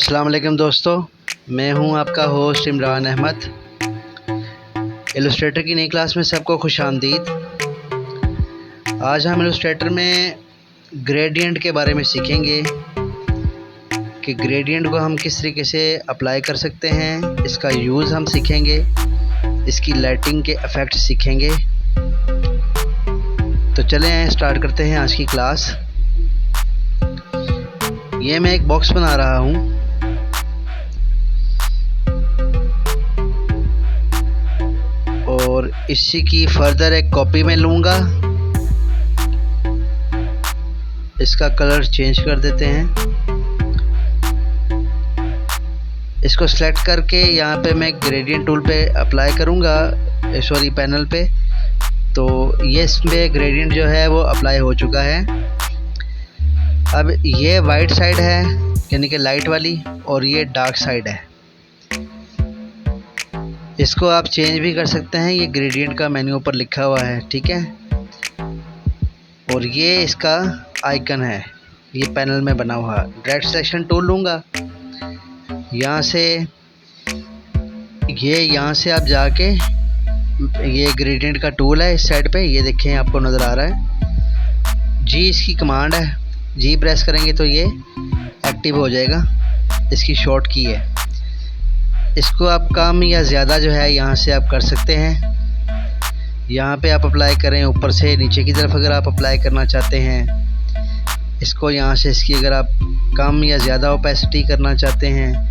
अस्सलाम वालेकुम दोस्तों, मैं हूं आपका होस्ट इमरान अहमद। इलस्ट्रेटर की नई क्लास में सबको खुशामदीद। आज हम इलस्ट्रेटर में ग्रेडियंट के बारे में सीखेंगे कि ग्रेडियंट को हम किस तरीके से अप्लाई कर सकते हैं, इसका यूज़ हम सीखेंगे, इसकी लाइटिंग के इफ़ेक्ट सीखेंगे। तो चलें स्टार्ट करते हैं आज की क्लास। ये मैं एक बॉक्स बना रहा हूँ। और इसी की फर्दर एक कॉपी में लूँगा। इसका कलर चेंज कर देते हैं। इसको सेलेक्ट करके यहाँ पे मैं ग्रेडियंट टूल पे अप्लाई करूँगा, सॉरी पैनल पे। तो ये इसमें ग्रेडियंट जो है वो अप्लाई हो चुका है। अब ये वाइट साइड है यानी कि लाइट वाली, और ये डार्क साइड है। इसको आप चेंज भी कर सकते हैं, ये ग्रेडियंट का मेन्यू पर लिखा हुआ है, ठीक है। और ये इसका आइकन है, ये पैनल में बना हुआ। डायरेक्ट सिलेक्शन टूल लूँगा, यहाँ से आप जाके ये ग्रेडियंट का टूल है इस साइड पे, ये देखें आपको नज़र आ रहा है। जी इसकी कमांड है, जी प्रेस करेंगे तो ये एक्टिव हो जाएगा, इसकी शॉर्ट की है। इसको आप कम या ज़्यादा जो है यहाँ से आप कर सकते हैं। यहाँ पे आप अप्लाई करें, ऊपर से नीचे की तरफ अगर आप अप्लाई करना चाहते हैं इसको, यहाँ से इसकी अगर आप कम या ज़्यादा ओपेसिटी करना चाहते हैं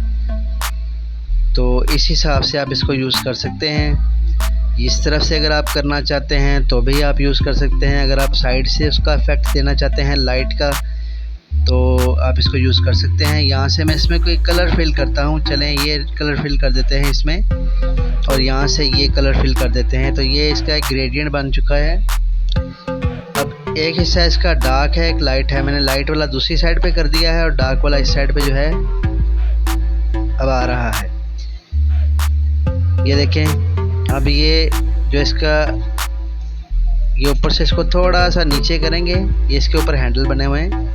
तो इस हिसाब से आप इसको यूज़ कर सकते हैं। इस तरफ से अगर आप करना चाहते हैं तो भी आप यूज़ कर सकते हैं। अगर आप साइड से उसका इफ़ेक्ट देना चाहते हैं लाइट का तो आप इसको यूज़ कर सकते हैं। यहाँ से मैं इसमें कोई कलर फिल करता हूँ, चलें ये कलर फिल कर देते हैं इसमें, और यहाँ से ये कलर फिल कर देते हैं। तो ये इसका एक ग्रेडियंट बन चुका है। अब एक हिस्सा इसका डार्क है, एक लाइट है। मैंने लाइट वाला दूसरी साइड पे कर दिया है और डार्क वाला इस साइड पे जो है अब आ रहा है, ये देखें। अब ये जो इसका ये ऊपर से इसको थोड़ा सा नीचे करेंगे, ये इसके ऊपर हैंडल बने हुए हैं,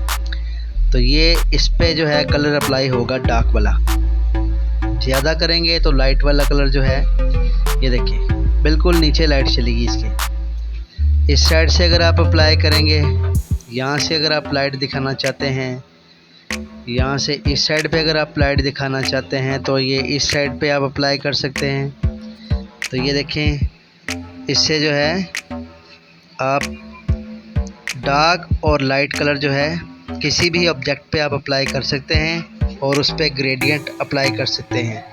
तो ये इस पे जो है कलर अप्लाई होगा डार्क वाला। ज़्यादा करेंगे तो लाइट वाला कलर जो है, ये देखिए बिल्कुल नीचे लाइट चलेगी इसकी। इस साइड से अगर आप अप्लाई करेंगे, यहाँ से अगर आप लाइट दिखाना चाहते हैं, यहाँ से इस साइड पे अगर आप लाइट दिखाना चाहते हैं तो ये इस साइड पे आप अप्लाई कर सकते हैं। तो ये देखें, इससे जो है आप डार्क और लाइट कलर जो है किसी भी ऑब्जेक्ट पे आप अप्लाई कर सकते हैं और उस पर ग्रेडियंट अप्लाई कर सकते हैं।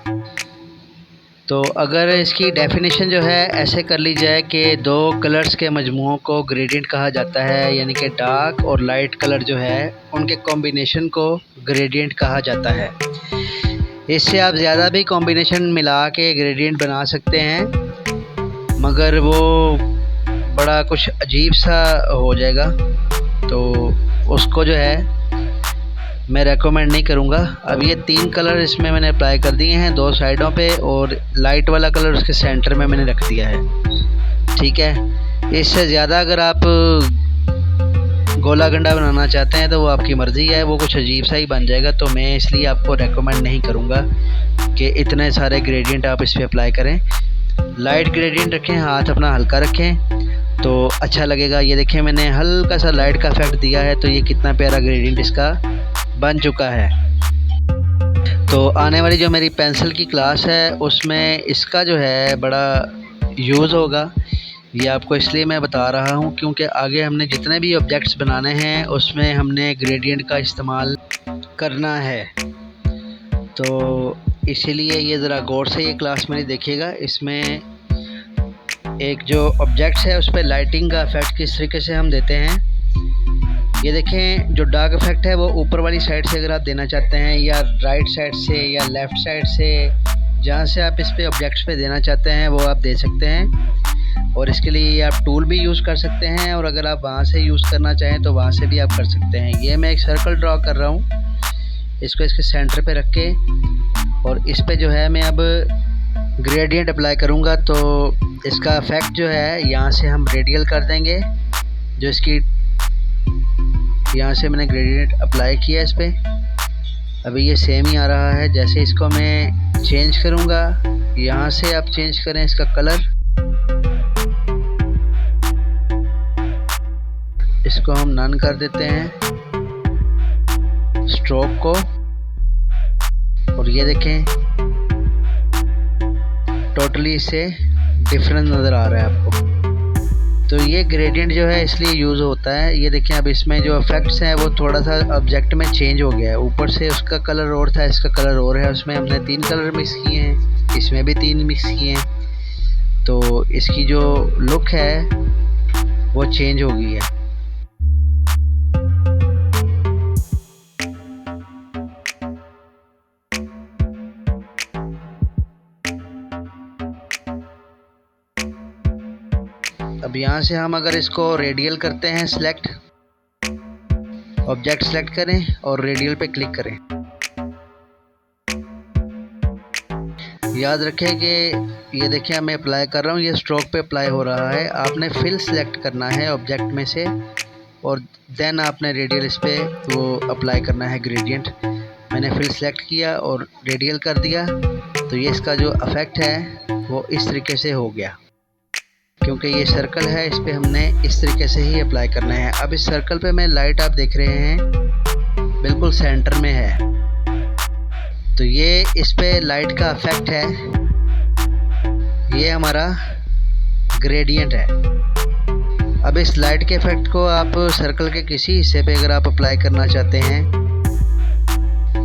तो अगर इसकी डेफिनेशन जो है ऐसे कर ली जाए कि दो कलर्स के मजमूओं को ग्रेडियंट कहा जाता है, यानी कि डार्क और लाइट कलर जो है उनके कॉम्बिनेशन को ग्रेडियंट कहा जाता है। इससे आप ज़्यादा भी कॉम्बिनेशन मिला के ग्रेडियंट बना सकते हैं, मगर वो बड़ा कुछ अजीब सा हो जाएगा, तो उसको जो है मैं रेकमेंड नहीं करूँगा। अब ये 3 कलर इसमें मैंने अप्लाई कर दिए हैं 2 साइडों पे, और लाइट वाला कलर उसके सेंटर में मैंने रख दिया है, ठीक है। इससे ज़्यादा अगर आप गोला गंडा बनाना चाहते हैं तो वो आपकी मर्ज़ी है, वो कुछ अजीब सा ही बन जाएगा। तो मैं इसलिए आपको रेकमेंड नहीं करूँगा कि इतने सारे ग्रेडियंट आप इस पर अप्लाई करें। लाइट ग्रेडियंट रखें, हाथ अपना हल्का रखें तो अच्छा लगेगा। ये देखें मैंने हल्का सा लाइट का इफेक्ट दिया है, तो ये कितना प्यारा ग्रेडियंट इसका बन चुका है। तो आने वाली जो मेरी पेंसिल की क्लास है उसमें इसका जो है बड़ा यूज़ होगा। ये आपको इसलिए मैं बता रहा हूँ क्योंकि आगे हमने जितने भी ऑब्जेक्ट्स बनाने हैं उसमें हमने ग्रेडियंट का इस्तेमाल करना है। तो इसीलिए ये ज़रा गौर से ये क्लास मेरी देखिएगा। इसमें एक जो ऑब्जेक्ट्स है उस पर लाइटिंग का इफ़ेक्ट किस तरीके से हम देते हैं। ये देखें, जो डार्क इफ़ेक्ट है वो ऊपर वाली साइड से अगर आप देना चाहते हैं, या राइट साइड से या लेफ़्ट साइड से, जहाँ से आप इस पे ऑब्जेक्ट्स पे देना चाहते हैं वो आप दे सकते हैं। और इसके लिए आप टूल भी यूज़ कर सकते हैं, और अगर आप वहाँ से यूज़ करना चाहें तो वहाँ से भी आप कर सकते हैं। ये मैं एक सर्कल ड्रॉ कर रहा हूँ, इसको इसके सेंटर पे रख के, और इस पे जो है मैं अब ग्रेडियंट अप्लाई करूँगा। तो इसका इफ़ेक्ट जो है यहाँ से हम रेडियल कर देंगे। जो इसकी यहाँ से मैंने ग्रेडियंट अप्लाई किया इस पर, अभी ये सेम ही आ रहा है। जैसे इसको मैं चेंज करूँगा, यहाँ से आप चेंज करें इसका कलर, इसको हम नन कर देते हैं स्ट्रोक को, और ये देखें टोटली इससे डिफरेंस नज़र आ रहा है आपको। तो ये ग्रेडियंट जो है इसलिए यूज़ होता है। ये देखें अब इसमें जो इफेक्ट्स हैं वो थोड़ा सा ऑब्जेक्ट में चेंज हो गया है। ऊपर से उसका कलर और था, इसका कलर और है। उसमें हमने 3 कलर मिक्स किए हैं, इसमें भी 3 मिक्स किए हैं, तो इसकी जो लुक है वो चेंज हो गई है। अब यहाँ से हम अगर इसको रेडियल करते हैं सिलेक्ट, ऑब्जेक्ट सेलेक्ट करें और रेडियल पे क्लिक करें। याद रखें कि ये देखिए मैं अप्लाई कर रहा हूँ, ये स्ट्रोक पे अप्लाई हो रहा है। आपने फिल सेलेक्ट करना है ऑब्जेक्ट में से, और देन आपने रेडियल इस पे वो अप्लाई करना है ग्रेडियंट। मैंने फिल सेलेक्ट किया और रेडियल कर दिया, तो ये इसका जो इफेक्ट है वो इस तरीके से हो गया। क्योंकि ये सर्कल है, इस पे हमने इस तरीके से ही अप्लाई करना है। अब इस सर्कल पे मैं लाइट आप देख रहे हैं बिल्कुल सेंटर में है, तो ये इस पे लाइट का इफेक्ट है। ये हमारा ग्रेडियंट है। अब इस लाइट के इफेक्ट को आप सर्कल के किसी हिस्से पे अगर आप अप्लाई करना चाहते हैं,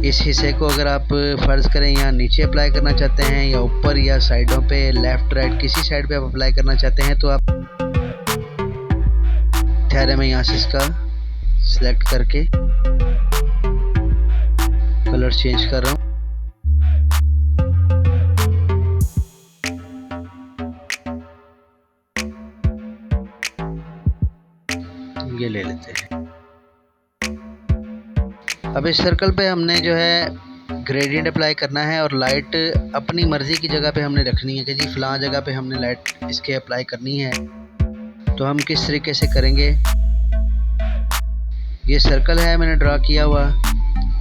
इस हिस्से को अगर आप फ़र्ज़ करें यहाँ नीचे अप्लाई करना चाहते हैं, या ऊपर या साइडों पे लेफ़्ट राइट किसी साइड पे आप अप्लाई करना चाहते हैं, तो आप ठहरे मैं यहाँ से इसका सिलेक्ट करके कलर चेंज कर रहा हूँ। ये ले लेते हैं। अब इस सर्कल पे हमने जो है ग्रेडियंट अप्लाई करना है, और लाइट अपनी मर्ज़ी की जगह पे हमने रखनी है कि जी फ़लाँ जगह पे हमने लाइट इसके अप्लाई करनी है। तो हम किस तरीके से करेंगे, ये सर्कल है मैंने ड्रा किया हुआ।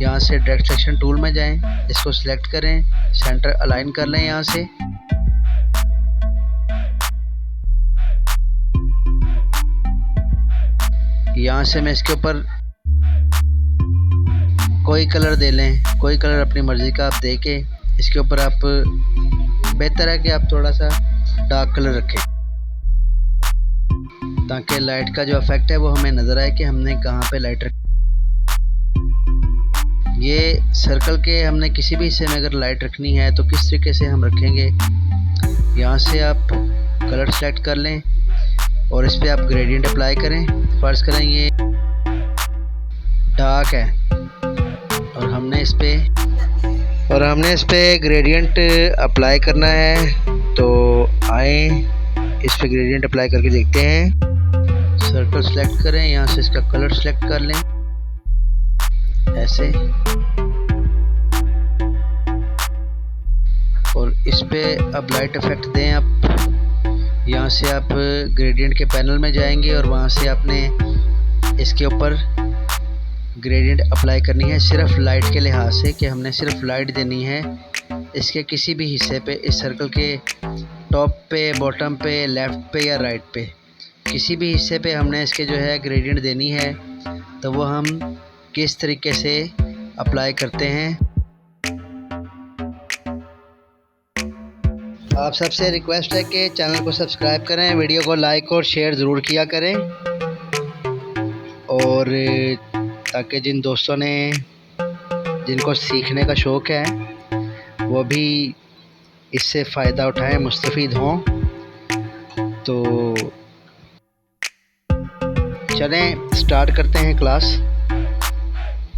यहाँ से डायरेक्ट सेलेक्शन टूल में जाएं, इसको सिलेक्ट करें, सेंटर अलाइन कर लें। यहाँ से मैं इसके ऊपर कोई कलर दे लें, कोई कलर अपनी मर्ज़ी का आप दे के इसके ऊपर आप, बेहतर है कि आप थोड़ा सा डार्क कलर रखें, ताकि लाइट का जो इफेक्ट है वो हमें नज़र आए कि हमने कहाँ पे लाइट रखी। ये सर्कल के हमने किसी भी हिस्से में अगर लाइट रखनी है तो किस तरीके से हम रखेंगे, यहाँ से आप कलर सेलेक्ट कर लें और इस पर आप ग्रेडियंट अप्लाई करें। फ़र्ज़ करें ये डार्क है और हमने इस पे ग्रेडियंट अप्लाई करना है, तो आए इस पे ग्रेडियंट अप्लाई करके देखते हैं। सर्कल सेलेक्ट करें, यहाँ से इसका कलर सेलेक्ट कर लें ऐसे, और इस पे अब लाइट इफेक्ट दें आप। यहाँ से आप ग्रेडियंट के पैनल में जाएंगे और वहाँ से आपने इसके ऊपर ग्रेडियंट अप्लाई करनी है, सिर्फ लाइट के लिहाज से कि हमने सिर्फ लाइट देनी है इसके किसी भी हिस्से पे, इस सर्कल के टॉप पे, बॉटम पे, लेफ़्ट पे या राइट पे, किसी भी हिस्से पे हमने इसके जो है ग्रेडियंट देनी है। तो वो हम किस तरीके से अप्लाई करते हैं। आप सबसे रिक्वेस्ट है कि चैनल को सब्सक्राइब करें, वीडियो को लाइक और शेयर ज़रूर किया करें, और ताकि जिन दोस्तों ने जिनको सीखने का शौक़ है वो भी इससे फ़ायदा उठाएं, मुस्तफ़ीद हों। तो चलें स्टार्ट करते हैं क्लास।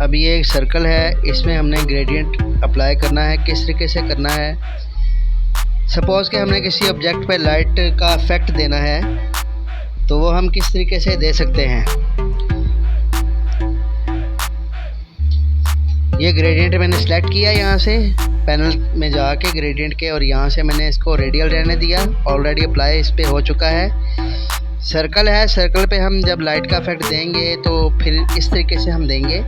अब ये एक सर्कल है, इसमें हमने ग्रेडियंट अप्लाई करना है। किस तरीके से करना है, सपोज़ कि हमने किसी ऑब्जेक्ट पे लाइट का इफ़ेक्ट देना है, तो वो हम किस तरीके से दे सकते हैं। ये ग्रेडियंट मैंने सेलेक्ट किया यहाँ से पैनल में जाके ग्रेडियंट के, और यहाँ से मैंने इसको रेडियल रहने दिया। ऑलरेडी अप्लाई इस पे हो चुका है। सर्कल है, सर्कल पे हम जब लाइट का इफेक्ट देंगे तो फिर इस तरीके से हम देंगे।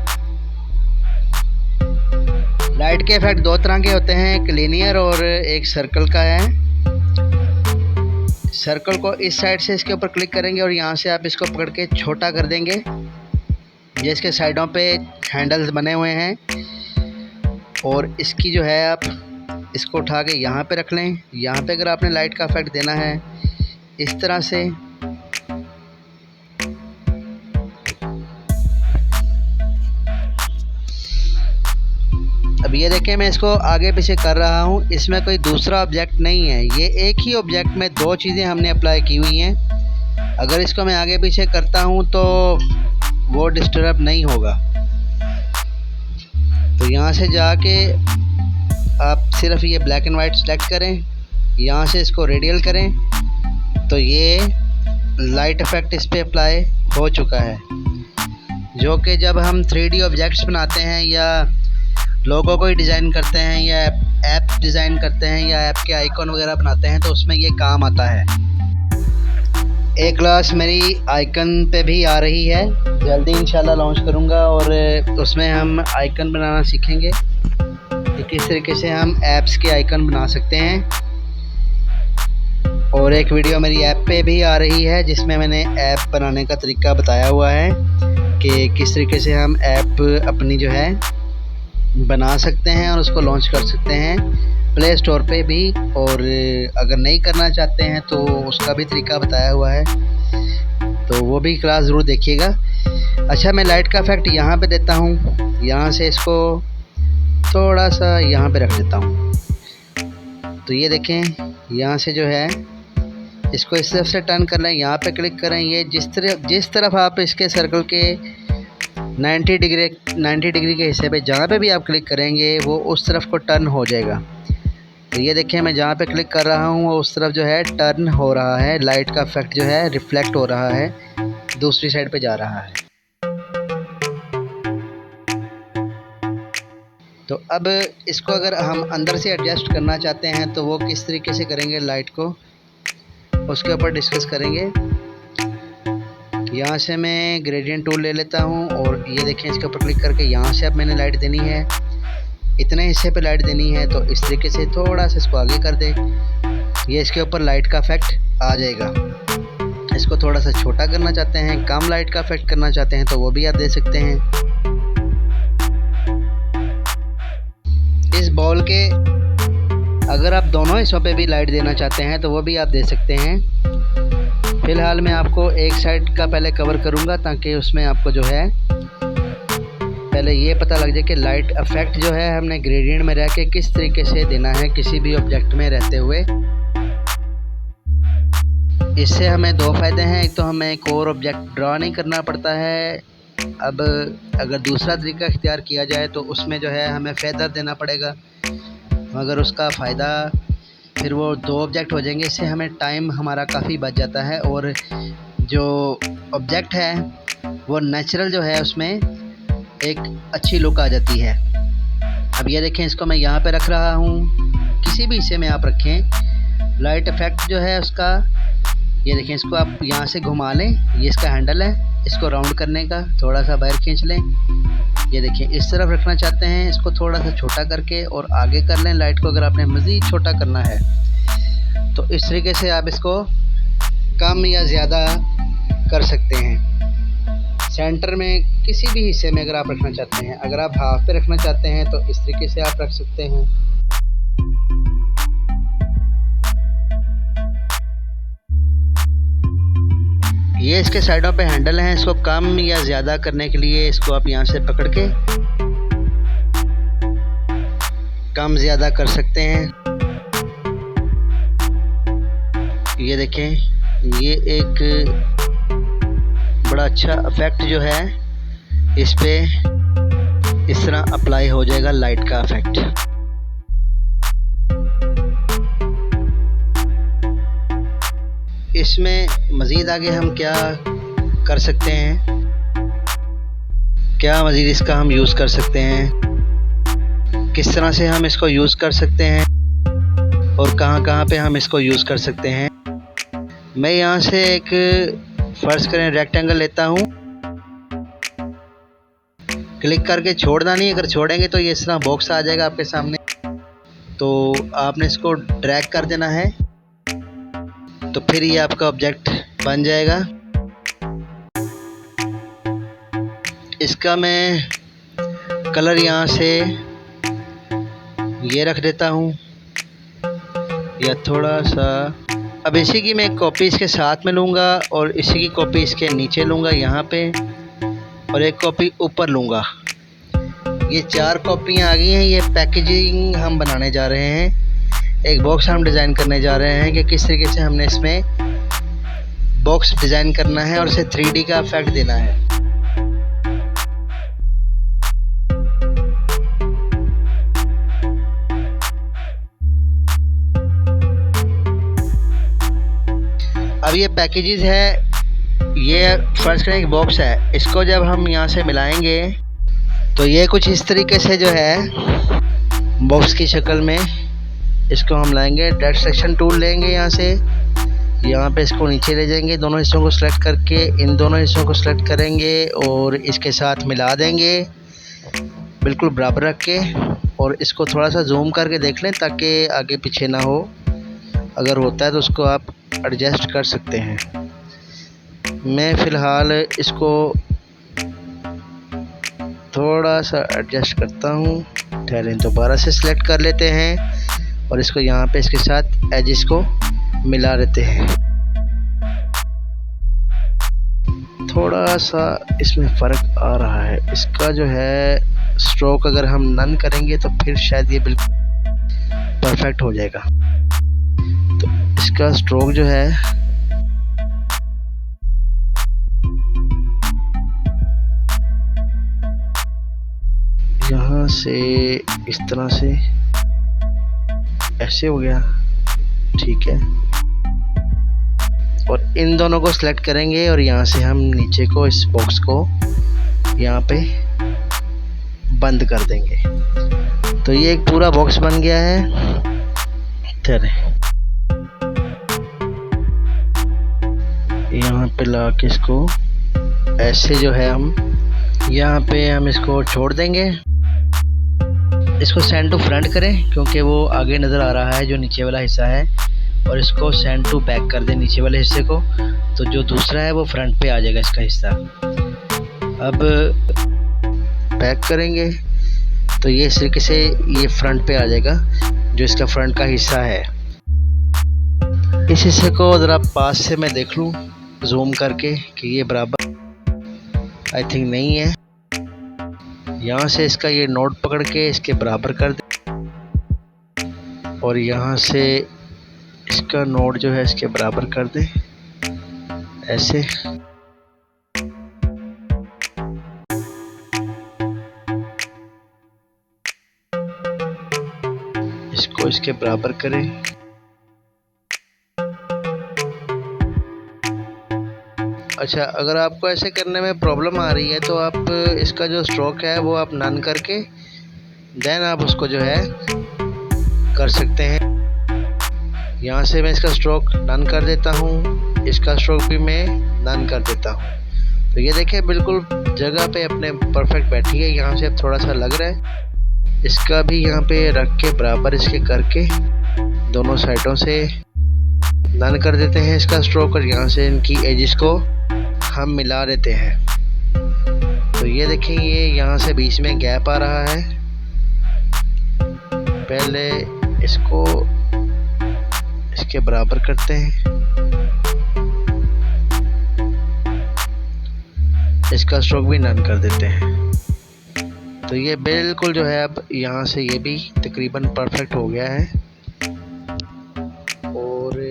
लाइट के इफेक्ट दो तरह के होते हैं, एक लीनियर और एक सर्कल का है। सर्कल को इस साइड से इसके ऊपर क्लिक करेंगे और यहाँ से आप इसको पकड़ के छोटा कर देंगे। ये इसके साइडों पे हैंडल्स बने हुए हैं और इसकी जो है आप इसको उठा के यहाँ पे रख लें। यहाँ पे अगर आपने लाइट का इफेक्ट देना है इस तरह से, अब ये देखें मैं इसको आगे पीछे कर रहा हूँ, इसमें कोई दूसरा ऑब्जेक्ट नहीं है, ये एक ही ऑब्जेक्ट में दो चीज़ें हमने अप्लाई की हुई हैं। अगर इसको मैं आगे पीछे करता हूँ तो वो डिस्टर्ब नहीं होगा। तो यहाँ से जाके आप सिर्फ ये ब्लैक एंड वाइट सेलेक्ट करें, यहाँ से इसको रेडियल करें तो ये लाइट इफेक्ट इस पर अप्लाई हो चुका है। जो कि जब हम 3D ऑब्जेक्ट्स बनाते हैं या लोगों को ही डिज़ाइन करते हैं या ऐप डिज़ाइन करते हैं या ऐप के आइकॉन वगैरह बनाते हैं तो उसमें ये काम आता है। एक क्लास मेरी आइकन पे भी आ रही है, जल्दी इंशाल्लाह लॉन्च करूँगा और उसमें हम आइकन बनाना सीखेंगे कि किस तरीके से हम ऐप्स के आइकन बना सकते हैं। और एक वीडियो मेरी ऐप पे भी आ रही है जिसमें मैंने ऐप बनाने का तरीका बताया हुआ है कि किस तरीके से हम ऐप अपनी जो है बना सकते हैं और उसको लॉन्च कर सकते हैं प्ले स्टोर पे भी। और अगर नहीं करना चाहते हैं तो उसका भी तरीका बताया हुआ है, तो वो भी क्लास ज़रूर देखिएगा। अच्छा, मैं लाइट का इफेक्ट यहाँ पे देता हूँ, यहाँ से इसको थोड़ा सा यहाँ पे रख देता हूँ। तो ये देखें यहाँ से जो है इसको इस तरफ से टर्न कर लें, यहाँ पे क्लिक करें। ये जिस तरफ आप इसके सर्कल के 90 डिग्री के हिस्से पे जहाँ पे भी आप क्लिक करेंगे वो उस तरफ को टर्न हो जाएगा। तो ये देखें मैं जहाँ पे क्लिक कर रहा हूँ वो उस तरफ जो है टर्न हो रहा है, लाइट का इफेक्ट जो है रिफ्लेक्ट हो रहा है, दूसरी साइड पे जा रहा है। तो अब इसको अगर हम अंदर से एडजस्ट करना चाहते हैं तो वो किस तरीके से करेंगे, लाइट को उसके ऊपर डिस्कस करेंगे। यहाँ से मैं ग्रेडियंट टूल ले लेता हूँ और ये देखें इसके ऊपर क्लिक करके यहाँ से अब मैंने लाइट देनी है, इतने हिस्से पे लाइट देनी है। तो इस तरीके से थोड़ा सा इसको आगे कर दें, ये इसके ऊपर लाइट का इफेक्ट आ जाएगा। इसको थोड़ा सा छोटा करना चाहते हैं, कम लाइट का इफेक्ट करना चाहते हैं तो वो भी आप दे सकते हैं। इस बॉल के अगर आप दोनों हिस्सों पे भी लाइट देना चाहते हैं तो वो भी आप दे सकते हैं। फ़िलहाल मैं आपको एक साइड का पहले कवर करूँगा ताकि उसमें आपको जो है पहले ये पता लग जाए कि लाइट इफेक्ट जो है हमने ग्रेडियंट में रह के किस तरीके से देना है किसी भी ऑब्जेक्ट में रहते हुए। इससे हमें दो फ़ायदे हैं, एक तो हमें एक और ऑब्जेक्ट ड्रा नहीं करना पड़ता है। अब अगर दूसरा तरीका इख्तियार किया जाए तो उसमें जो है हमें फेदर देना पड़ेगा, मगर उसका फ़ायदा फिर वो दो ऑब्जेक्ट हो जाएंगे, इससे हमें टाइम हमारा काफ़ी बच जाता है और जो ऑब्जेक्ट है वो नेचुरल जो है उसमें एक अच्छी लुक आ जाती है। अब ये देखें इसको मैं यहाँ पे रख रहा हूँ, किसी भी हिस्से में आप रखें। लाइट इफेक्ट जो है उसका ये देखें, इसको आप यहाँ से घुमा लें, ये इसका हैंडल है, इसको राउंड करने का थोड़ा सा बाहर खींच लें। ये देखिए इस तरफ रखना चाहते हैं, इसको थोड़ा सा छोटा करके और आगे कर लें लाइट को। अगर आपने मज़ीद छोटा करना है तो इस तरीके से आप इसको कम या ज़्यादा कर सकते हैं। सेंटर में किसी भी हिस्से में अगर आप रखना चाहते हैं, अगर आप हाफ पे रखना चाहते हैं तो इस तरीके से आप रख सकते हैं। ये इसके साइडों पे हैंडल हैं, इसको कम या ज़्यादा करने के लिए इसको आप यहाँ से पकड़ के कम ज़्यादा कर सकते हैं। ये देखें ये एक बड़ा अच्छा इफेक्ट जो है इस पे इस तरह अप्लाई हो जाएगा, लाइट का इफेक्ट। इसमें मज़ीद आगे हम क्या कर सकते हैं, क्या मज़ीद इसका हम यूज़ कर सकते हैं, किस तरह से हम इसको यूज़ कर सकते हैं और कहाँ पे हम इसको यूज़ कर सकते हैं। मैं यहाँ से एक फ़र्ज़ करें रेक्टेंगल लेता हूँ क्लिक करके छोड़ना नहीं, अगर छोड़ेंगे तो ये इस तरह बॉक्स आ जाएगा आपके सामने। तो आपने इसको ड्रैग कर देना है, तो फिर ये आपका ऑब्जेक्ट बन जाएगा। इसका मैं कलर यहाँ से ये रख देता हूँ, या थोड़ा सा। अब इसी की मैं एक कॉपी इसके साथ में लूँगा और इसी की कॉपी इसके नीचे लूँगा यहाँ पे, और एक कॉपी ऊपर लूँगा। ये 4 कॉपियाँ आ गई हैं। ये पैकेजिंग हम बनाने जा रहे हैं, एक बॉक्स हम डिज़ाइन करने जा रहे हैं कि किस तरीके से हमने इसमें बॉक्स डिज़ाइन करना है और इसे 3D का इफेक्ट देना है। अब ये पैकेजेस है, ये फर्स्ट करें एक बॉक्स है, इसको जब हम यहाँ से मिलाएंगे तो ये कुछ इस तरीके से जो है बॉक्स की शक्ल में इसको हम लाएंगे। डेड सेक्शन टूल लेंगे यहाँ से, यहाँ पे इसको नीचे ले जाएंगे, दोनों हिस्सों को सिलेक्ट करके इन दोनों हिस्सों को सिलेक्ट करेंगे और इसके साथ मिला देंगे बिल्कुल बराबर रख के। और इसको थोड़ा सा जूम करके देख लें ताकि आगे पीछे ना हो, अगर होता है तो उसको आप एडजस्ट कर सकते हैं। मैं फ़िलहाल इसको थोड़ा सा एडजस्ट करता हूँ। ठहरें, दोबारा से सिलेक्ट कर लेते हैं और इसको यहाँ पे इसके साथ एजेस को मिला लेते हैं। थोड़ा सा इसमें फ़र्क आ रहा है, इसका जो है स्ट्रोक अगर हम नन करेंगे तो फिर शायद ये बिल्कुल परफेक्ट हो जाएगा। तो इसका स्ट्रोक जो है यहाँ से इस तरह से ऐसे हो गया, ठीक है। और इन दोनों को सिलेक्ट करेंगे और यहाँ से हम नीचे को इस बॉक्स को यहाँ पे बंद कर देंगे। तो ये एक पूरा बॉक्स बन गया है। यहाँ पे ला के इसको ऐसे जो है हम यहाँ पे हम इसको छोड़ देंगे। इसको सेंड टू फ्रंट करें क्योंकि वो आगे नज़र आ रहा है जो नीचे वाला हिस्सा है, और इसको सेंड टू बैक कर दें नीचे वाले हिस्से को, तो जो दूसरा है वो फ्रंट पे आ जाएगा इसका हिस्सा। अब बैक करेंगे तो ये इस तरीके से ये फ्रंट पे आ जाएगा जो इसका फ्रंट का हिस्सा है। इस हिस्से को ज़रा पास से मैं देख लूँ जूम करके कि ये बराबर आई थिंक नहीं है। यहाँ से इसका ये नोट पकड़ के इसके बराबर कर दे और यहाँ से इसका नोट जो है इसके बराबर कर दे ऐसे। इसको इसके बराबर करें। अच्छा, अगर आपको ऐसे करने में प्रॉब्लम आ रही है तो आप इसका जो स्ट्रोक है वो आप नन करके देन आप उसको जो है कर सकते हैं। यहाँ से मैं इसका स्ट्रोक नन कर देता हूँ, इसका स्ट्रोक भी मैं नन कर देता हूँ। तो ये देखें बिल्कुल जगह पे अपने परफेक्ट बैठी है। यहाँ से अब थोड़ा सा लग रहा है, इसका भी यहाँ पे रख के बराबर इसके करके दोनों साइडों से नन कर देते हैं इसका स्ट्रोक, और यहाँ से इनकी एजेस को हम मिला देते हैं। तो ये देखें ये यहाँ से बीच में गैप आ रहा है। पहले इसको इसके बराबर करते हैं, इसका स्ट्रोक भी नन कर देते हैं। तो ये बिल्कुल जो है अब यहाँ से ये भी तकरीबन परफेक्ट हो गया है। और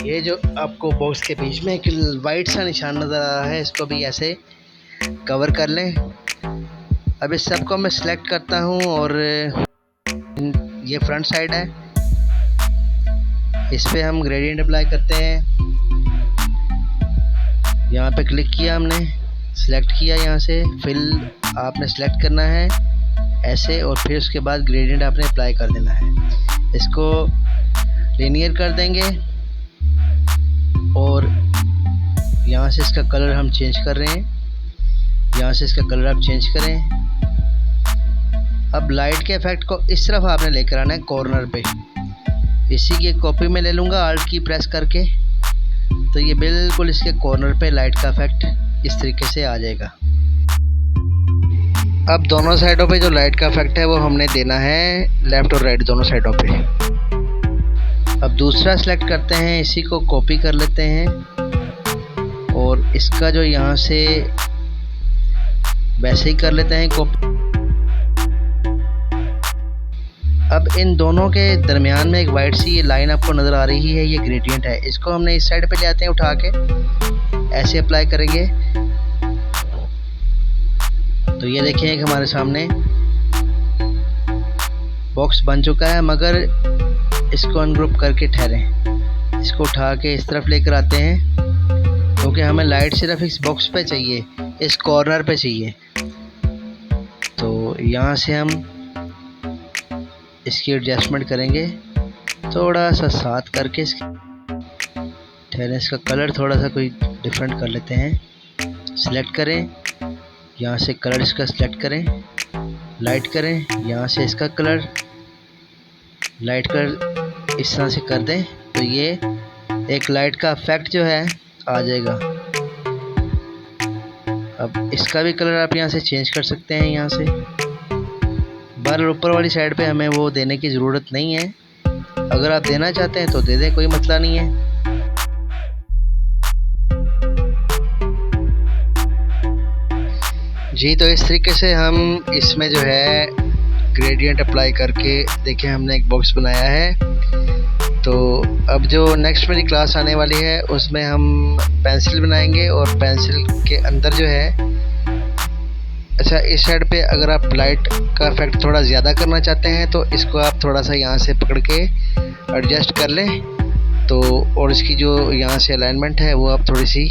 ये जो आपको बॉक्स के बीच में एक वाइट सा निशान नज़र आ रहा है, इसको भी ऐसे कवर कर लें। अब इस सब को मैं सिलेक्ट करता हूँ और ये फ्रंट साइड है, इस पे हम ग्रेडियंट अप्लाई करते हैं। यहाँ पे क्लिक किया हमने, सिलेक्ट किया, यहाँ से फिल आपने सिलेक्ट करना है ऐसे, और फिर उसके बाद ग्रेडियंट आपने अप्लाई कर देना है। इसको लीनियर कर देंगे और यहाँ से इसका कलर हम चेंज कर रहे हैं। यहाँ से इसका कलर आप चेंज करें अब लाइट के इफेक्ट को इस तरफ आपने लेकर आना है कॉर्नर पे। इसी की कॉपी में ले लूँगा आल्ट की प्रेस करके, तो ये बिल्कुल इसके कॉर्नर पे लाइट का इफेक्ट इस तरीके से आ जाएगा। अब दोनों साइडों पे जो लाइट का इफेक्ट है वो हमने देना है लेफ़्ट और राइट दोनों साइडों पे। अब दूसरा सेलेक्ट करते हैं, इसी को कॉपी कर लेते हैं और इसका जो यहाँ से वैसे ही कर लेते हैं कॉपी। अब इन दोनों के दरमियान में एक वाइट सी ये लाइन आपको नज़र आ रही है, ये ग्रेडियंट है। इसको हमने इस साइड पे ले आते हैं उठा के, ऐसे अप्लाई करेंगे तो ये देखें कि हमारे सामने बॉक्स बन चुका है। मगर इसको अनग्रुप करके ठहरें, इसको उठा के इस तरफ लेकर आते हैं क्योंकि हमें लाइट सिर्फ इस बॉक्स पे चाहिए, इस कॉर्नर पे चाहिए। तो यहाँ से हम इसकी एडजस्टमेंट करेंगे थोड़ा सा साथ करके, ठहरें, इसका कलर थोड़ा सा कोई डिफरेंट कर लेते हैं। सिलेक्ट करें, यहाँ से कलर इसका सिलेक्ट करें, लाइट करें, यहाँ से इसका कलर लाइट कलर इस तरह से कर दें तो ये एक लाइट का इफेक्ट जो है आ जाएगा। अब इसका भी कलर आप यहाँ से चेंज कर सकते हैं। यहाँ से बार ऊपर वाली साइड पे हमें वो देने की ज़रूरत नहीं है, अगर आप देना चाहते हैं तो दे दें, कोई मसला नहीं है। जी तो इस तरीके से हम इसमें जो है ग्रेडियंट अप्लाई करके देखें, हमने एक बॉक्स बनाया है। तो अब जो नेक्स्ट मेरी क्लास आने वाली है उसमें हम पेंसिल बनाएंगे और पेंसिल के अंदर जो है, अच्छा इस साइड पे अगर आप लाइट का इफेक्ट थोड़ा ज़्यादा करना चाहते हैं तो इसको आप थोड़ा सा यहाँ से पकड़ के एडजस्ट कर लें तो, और इसकी जो यहाँ से अलाइनमेंट है वो आप थोड़ी सी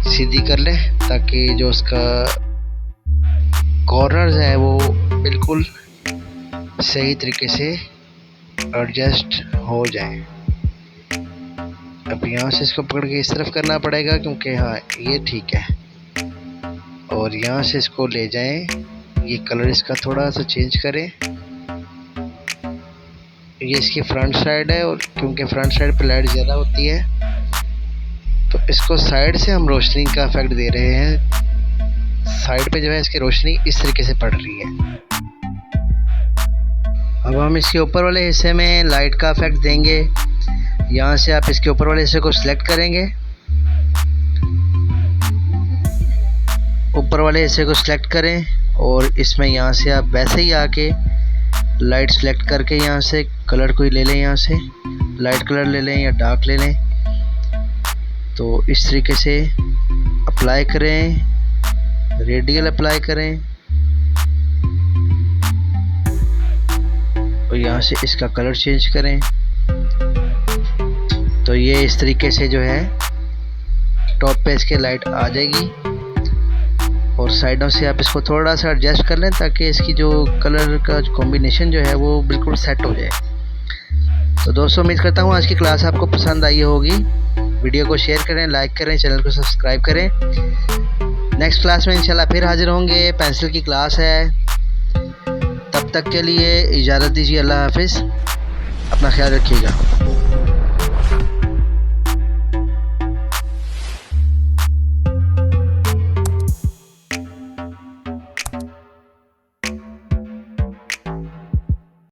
सीधी कर लें ताकि जो उसका कॉर्नर्स है वो बिल्कुल सही तरीके से एडजस्ट हो जाए। अब यहाँ से इसको पकड़ के इस तरफ करना पड़ेगा क्योंकि हाँ ये ठीक है, और यहाँ से इसको ले जाएं, ये कलर इसका थोड़ा सा चेंज करें। ये इसकी फ्रंट साइड है और क्योंकि फ्रंट साइड पे लाइट ज़्यादा होती है तो इसको साइड से हम रोशनी का इफेक्ट दे रहे हैं। साइड पे जो है इसकी रोशनी इस तरीके से पड़ रही है। अब हम इसके ऊपर वाले हिस्से में लाइट का इफेक्ट देंगे। यहाँ से आप इसके ऊपर वाले हिस्से को सिलेक्ट करेंगे, ऊपर वाले हिस्से को सिलेक्ट करें और इसमें यहाँ से आप वैसे ही आके लाइट सेलेक्ट करके यहाँ से कलर कोई ले लें, यहाँ से लाइट कलर ले लें या डार्क ले लें। तो इस तरीके से अप्लाई करें, रेडियल अप्लाई करें और यहाँ से इसका कलर चेंज करें। तो ये इस तरीके से जो है टॉप पे इसके लाइट आ जाएगी और साइडों से आप इसको थोड़ा सा एडजस्ट कर लें ताकि इसकी जो कलर का कॉम्बिनेशन जो है वो बिल्कुल सेट हो जाए। तो दोस्तों उम्मीद करता हूँ आज की क्लास आपको पसंद आई होगी। वीडियो को शेयर करें, लाइक करें, चैनल को सब्सक्राइब करें। नेक्स्ट क्लास में इंशाल्लाह फिर हाजिर होंगे, पेंसिल की क्लास है। तब तक के लिए इजाज़त दीजिए, अल्लाह हाफिज़, अपना ख्याल रखिएगा।